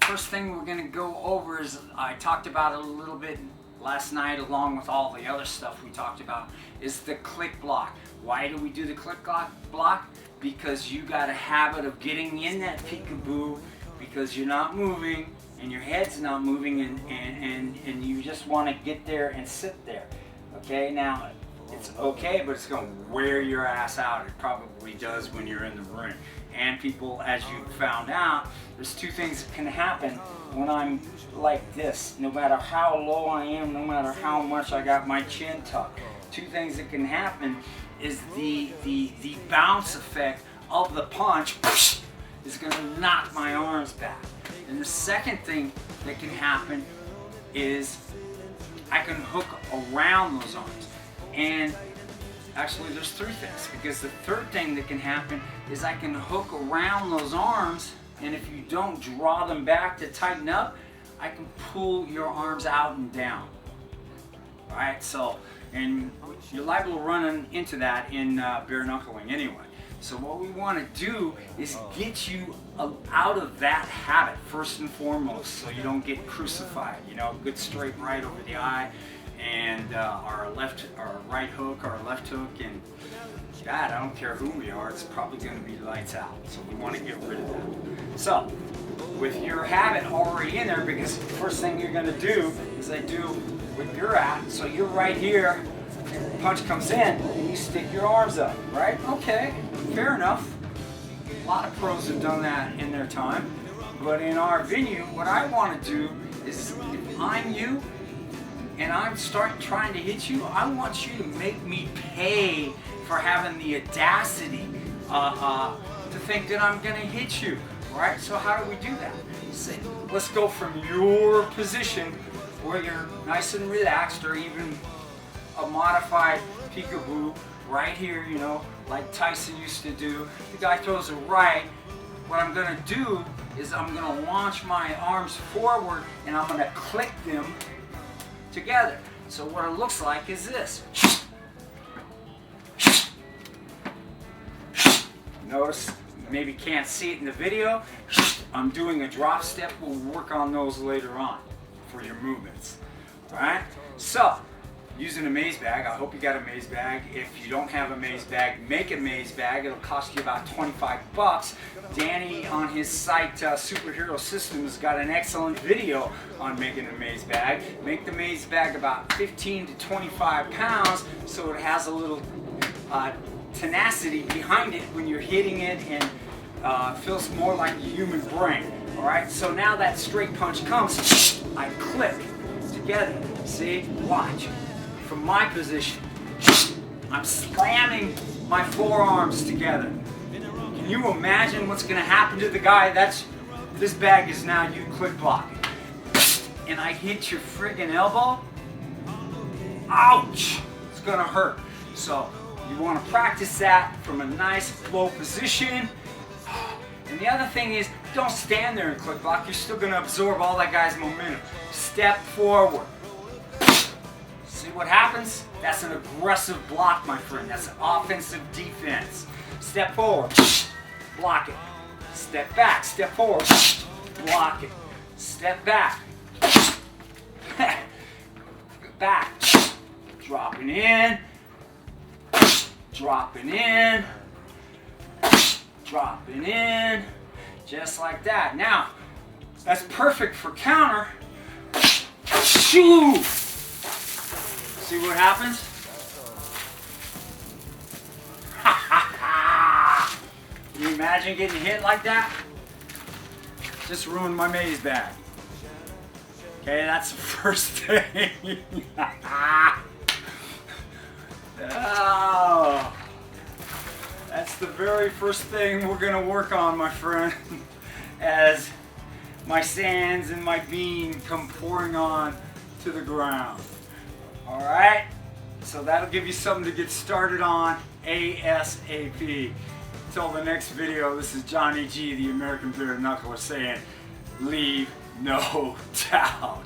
first thing we're going to go over is, I talked about it a little bit last night along with all the other stuff we talked about, is the click block. Why do we do the click block? Because you got a habit of getting in that peekaboo because you're not moving and your head's not moving, and you just want to get there and sit there. Okay, now it's okay, but it's going to wear your ass out. It probably does when you're in the ring. And people, as you found out, there's two things that can happen when I'm like this. No matter how low I am, no matter how much I got my chin tucked, two things that can happen is the bounce effect of the punch is going to knock my arms back. And the second thing that can happen is I can hook around those arms. And actually there's three things, because the third thing that can happen is I can hook around those arms, and if you don't draw them back to tighten up, I can pull your arms out and down. Alright, so, and you're liable to run into that in bare knuckling anyway. So what we want to do is get you out of that habit first and foremost, so you don't get crucified. You know, good straight right over the eye, and our right hook, our left hook, and God, I don't care who we are, it's probably going to be lights out. So we want to get rid of that. So with your habit already in there, because the first thing you're going to do is I do where you're at. So you're right here, and the punch comes in, and you stick your arms up, right? Okay, fair enough. A lot of pros have done that in their time. But in our venue, what I want to do is, if I'm you, and I'm trying to hit you, I want you to make me pay for having the audacity to think that I'm going to hit you, right? So how do we do that? Say, let's go from your position where you're nice and relaxed, or even a modified peekaboo right here, you know, like Tyson used to do. The guy throws a right. What I'm going to do is I'm going to launch my arms forward, and I'm going to click them together. So what it looks like is this. Notice, maybe can't see it in the video, I'm doing a drop step. We'll work on those later on for your movements. Alright, so using a maze bag, I hope you got a maze bag. If you don't have a maze bag, make a maze bag. It'll cost you about 25 bucks. Danny on his site, Superhero Systems, got an excellent video on making a maze bag. Make the maze bag about 15 to 25 pounds, so it has a little tenacity behind it when you're hitting it, and feels more like a human brain. Alright, so now that straight punch comes, I click together. See? Watch. From my position, I'm slamming my forearms together. Can you imagine what's going to happen to the guy? This bag is now you click blocking. And I hit your friggin' elbow. Ouch! It's going to hurt. So you want to practice that from a nice low position. And the other thing is, don't stand there and click block. You're still going to absorb all that guy's momentum. Step forward. See what happens? That's an aggressive block, my friend. That's an offensive defense. Step forward, block it. Step back, step forward, block it. Step back, back, dropping in, dropping in, dropping in, just like that. Now, that's perfect for counter. Shoo! See what happens? Can you imagine getting hit like that? Just ruined my maze bag. Okay, that's the first thing. Oh, that's the very first thing we're gonna work on, my friend, as my sands and my bean come pouring on to the ground. Alright, so that'll give you something to get started on ASAP. Until the next video, this is Johnny G, the American Bare Knuckler, saying, leave no doubt.